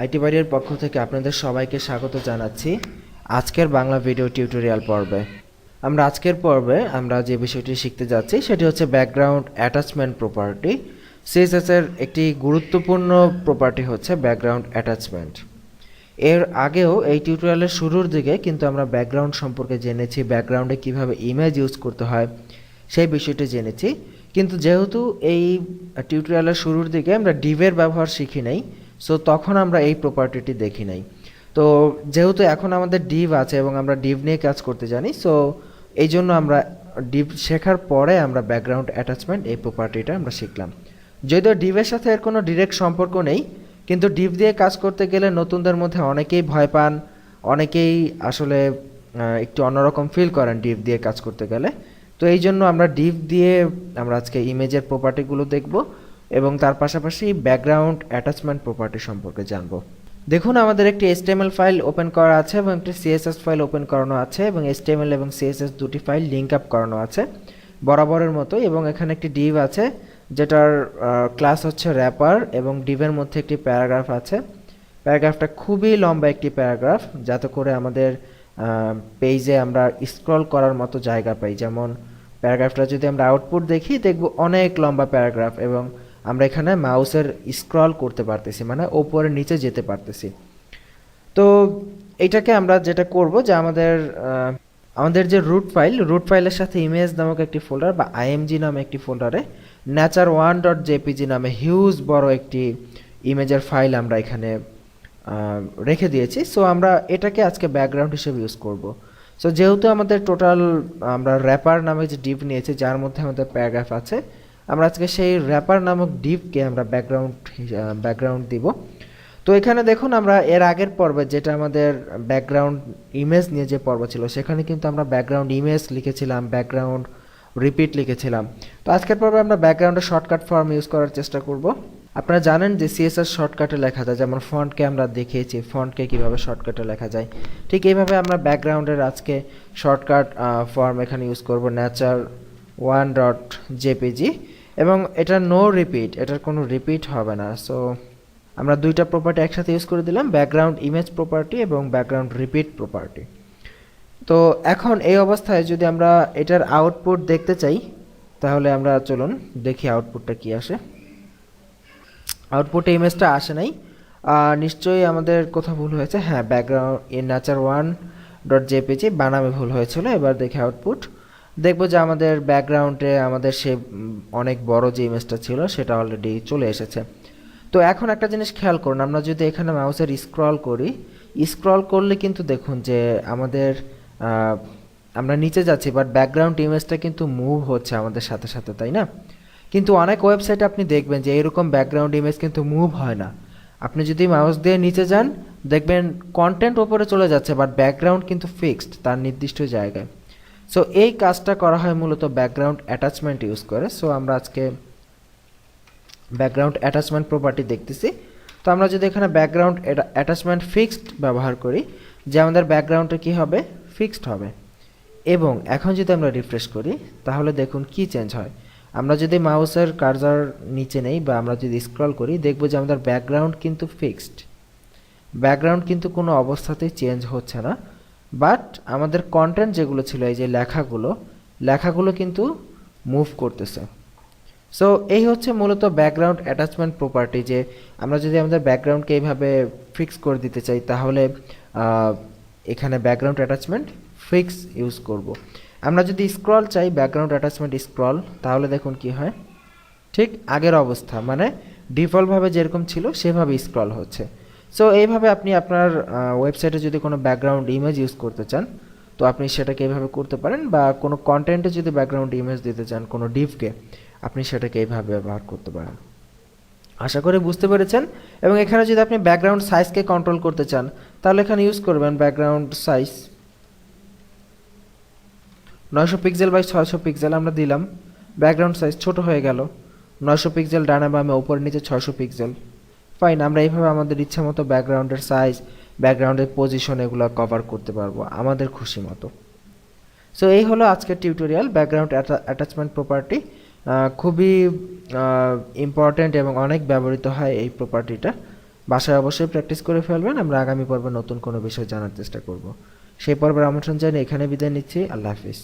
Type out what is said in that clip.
IT বাড়ির পক্ষ থেকে আপনাদের সবাইকে স্বাগত জানাচ্ছি আজকের বাংলা ভিডিও টিউটোরিয়াল পর্বে। আজকের পর্বে আমরা যে বিষয়টি শিখতে যাচ্ছি সেটি হচ্ছে ব্যাকগ্রাউন্ড অ্যাটাচমেন্ট প্রপার্টি। সিএসএস এর একটি গুরুত্বপূর্ণ প্রপার্টি হচ্ছে ব্যাকগ্রাউন্ড অ্যাটাচমেন্ট। এর আগেও এই টিউটোরিয়ালের শুরুর দিকে কিন্তু আমরা ব্যাকগ্রাউন্ড সম্পর্কে জেনেছি, ব্যাকগ্রাউন্ডে কিভাবে ইমেজ ইউজ করতে হয় সেই বিষয়টি জেনেছি। কিন্তু যেহেতু এই টিউটোরিয়ালের শুরুর দিকে আমরা ডিভের ব্যবহার শিখি নাই, সো তখন আমরা এই প্রপার্টিটি দেখি নাই। তো যেহেতু এখন আমাদের ডিভ আছে এবং আমরা ডিভ নিয়ে কাজ করতে জানি, সো এই জন্য আমরা ডিভ শেখার পরে আমরা ব্যাকগ্রাউন্ড অ্যাটাচমেন্ট এই প্রপার্টিটা আমরা শিখলাম। যদিও ডিভের সাথে এর কোনো ডিরেক্ট সম্পর্ক নেই, কিন্তু ডিভ দিয়ে কাজ করতে গেলে নতুনদের মধ্যে অনেকেই ভয় পান, অনেকেই আসলে একটু অন্যরকম ফিল করেন ডিভ দিয়ে কাজ করতে গেলে। তো এই জন্য আমরা ডিভ দিয়ে আমরা আজকে ইমেজের প্রপার্টিগুলো দেখব এবং তার পাশাপাশি ব্যাকগ্রাউন্ড অ্যাটাচমেন্ট প্রপার্টি সম্পর্কে জানব। দেখুন, আমাদের একটি HTML ফাইল ওপেন করা আছে এবং একটি CSS ফাইল ওপেন করানো আছে এবং HTML এবং CSS দুটি ফাইল লিঙ্ক আপ করানো আছে বরাবরের মতো। এবং এখানে একটি ডিভ আছে যেটার ক্লাস হচ্ছে র্যাপার এবং ডিভের মধ্যে একটি প্যারাগ্রাফ আছে। প্যারাগ্রাফটা খুবই লম্বা একটি প্যারাগ্রাফ, যাতে করে আমাদের পেজে আমরা স্ক্রল করার মতো জায়গা পাই। যেমন প্যারাগ্রাফটা যদি আমরা আউটপুট দেখি, দেখব অনেক লম্বা প্যারাগ্রাফ এবং আমরা এখানে মাউসের স্ক্রল করতে পারতেছি, মানে ওপরে নিচে যেতে পারতেছি। তো এইটাকে আমরা যেটা করব যে আমাদের যে রুট ফাইলের সাথে ইমেজ নামক একটি ফোল্ডার বা IMG নামে একটি ফোল্ডারে nature1.jpg নামে হিউজ বড় একটি ইমেজের ফাইল আমরা এখানে রেখে দিয়েছি। সো আমরা এটাকে আজকে ব্যাকগ্রাউন্ড হিসেবে ইউজ করব। সো যেহেতু আমাদের টোটাল আমরা র্যাপার নামে যে ডিভ নিয়েছি যার মধ্যে আমাদের প্যারাগ্রাফ আছে, আমরা আজকে সেই র্যাপার নামক ডিভকে আমরা ব্যাকগ্রাউন্ড দিব। তো এখানে দেখুন, আমরা এর আগের পর্বে যেটা আমাদের ব্যাকগ্রাউন্ড ইমেজ নিয়ে যে পর্ব ছিল, সেখানে কিন্তু আমরা ব্যাকগ্রাউন্ড ইমেজ লিখেছিলাম, ব্যাকগ্রাউন্ড রিপিট লিখেছিলাম। তো আজকের পর্বে আমরা ব্যাকগ্রাউন্ডের শর্টকাট ফর্ম ইউজ করার চেষ্টা করব। আপনারা জানেন যে CSS শর্টকাটে লেখা যায়, যেমন ফন্টকে আমরা দেখিয়েছি ফন্টকে কিভাবে শর্টকাটে লেখা যায়। ঠিক এইভাবে আমরা ব্যাকগ্রাউন্ডের আজকে শর্টকাট ফর্ম এখানে ইউজ করব, nature1.jpg। এবং এটা নো রিপিট, এটার কোনো রিপিট হবে না। সো আমরা দুইটা প্রপার্টি একসাথে ইউজ করে দিলাম, ব্যাকগ্রাউন্ড ইমেজ প্রপার্টি এবং ব্যাকগ্রাউন্ড রিপিট প্রপার্টি। তো এখন এই অবস্থায় যদি আমরা এটার আউটপুট দেখতে চাই, তাহলে আমরা চলুন দেখি আউটপুটটা কি আসে। আউটপুটে ইমেজটা আসে নাই, নিশ্চয়ই আমাদের কোথাও ভুল হয়েছে। হ্যাঁ, ব্যাকগ্রাউন্ড nature1.jpg বানামে ভুল হয়েছিল। এবার দেখি আউটপুট, দেখবো যে আমাদের ব্যাকগ্রাউন্ডে আমাদের সে অনেক বড় যে ইমেজটা ছিল সেটা অলরেডি চলে এসেছে। তো এখন একটা জিনিস খেয়াল করুন, আমরা যদি এখানে মাউসের স্ক্রল করলে কিন্তু দেখুন যে আমরা নিচে যাচ্ছি, বাট ব্যাকগ্রাউন্ড ইমেজটা কিন্তু মুভ হচ্ছে আমাদের সাথে সাথে, তাই না? কিন্তু অনেক ওয়েবসাইটে আপনি দেখবেন যে এরকম ব্যাকগ্রাউন্ড ইমেজ কিন্তু মুভ হয় না। আপনি যদি মাউস দিয়ে নিচে যান, দেখবেন কন্টেন্ট ওপরে চলে যাচ্ছে, বাট ব্যাকগ্রাউন্ড কিন্তু ফিক্সড তার নির্দিষ্ট জায়গায়। সো এই কাজটা করা হয় মূলত ব্যাকগ্রাউন্ড অ্যাটাচমেন্ট ইউজ করে। সো আমরা আজকে ব্যাকগ্রাউন্ড অ্যাটাচমেন্ট প্রপার্টি দেখতেছি। তো আমরা যদি এখানে ব্যাকগ্রাউন্ড অ্যাটাচমেন্ট ফিক্সড ব্যবহার করি, যে আমাদের ব্যাকগ্রাউন্ডটা কি হবে, ফিক্সড হবে। এবং এখন যদি আমরা রিফ্রেশ করি, তাহলে দেখুন কি চেঞ্জ হয়। আমরা যদি মাউসের কার্সার নিচে নেই বা আমরা যদি স্ক্রল করি, দেখব যে আমাদের ব্যাকগ্রাউন্ড কিন্তু ফিক্সড, ব্যাকগ্রাউন্ড কিন্তু কোনো অবস্থাতেই চেঞ্জ হচ্ছে না। বাট আমাদের কন্টেন্ট যেগুলো ছিল, এই যে লেখাগুলো কিন্তু মুভ করতেছে। সো এই হচ্ছে মূলত ব্যাকগ্রাউন্ড অ্যাটাচমেন্ট প্রপার্টি, যে আমরা যদি আমাদের ব্যাকগ্রাউন্ডকে এইভাবে ফিক্স করে দিতে চাই, তাহলে এখানে ব্যাকগ্রাউন্ড অ্যাটাচমেন্ট ফিক্স ইউজ করব। আমরা যদি স্ক্রল চাই, ব্যাকগ্রাউন্ড অ্যাটাচমেন্ট স্ক্রল, তাহলে দেখুন কি হয়, ঠিক আগের অবস্থা, মানে ডিফল্টভাবে যেরকম ছিল সেভাবে স্ক্রল হচ্ছে। সো এইভাবে আপনি আপনার ওয়েবসাইটে যদি কোনো ব্যাকগ্রাউন্ড ইমেজ ইউজ করতে চান, তো আপনি সেটাকে এইভাবে করতে পারেন, বা কোনো কন্টেন্টে যদি ব্যাকগ্রাউন্ড ইমেজ দিতে চান কোনো ডিভকে, আপনি সেটাকে এইভাবে ব্যবহার করতে পারেন। আশা করি বুঝতে পেরেছেন। এবং এখানে যদি আপনি ব্যাকগ্রাউন্ড সাইজকে কন্ট্রোল করতে চান, তাহলে এখানে ইউজ করবেন background size 900 pixel by 600 pixel আমরা দিলাম। ব্যাকগ্রাউন্ড সাইজ ছোট হয়ে গেল, 900 পিক্সেল ডানে বামে উপরে নিচে 600 পিক্সেল। ফাইন, আমরা এইভাবে আমাদের ইচ্ছা মতো ব্যাকগ্রাউন্ডের সাইজ, ব্যাকগ্রাউন্ডের পজিশন এগুলো কভার করতে পারবো আমাদের খুশি মতো। সো এই হলো আজকের টিউটোরিয়াল ব্যাকগ্রাউন্ড অ্যাটাচমেন্ট প্রপার্টি। খুবই ইম্পর্ট্যান্ট এবং অনেক ব্যবহৃত হয় এই প্রপার্টিটা। বাসায় অবশ্যই প্র্যাকটিস করে ফেলবেন। আমরা আগামী পর্বে নতুন কোনো বিষয় জানার চেষ্টা করব। সেই পর্বের আমন্ত্রণ জানিয়ে এখানে বিদায় নিচ্ছি। আল্লাহ হাফিজ।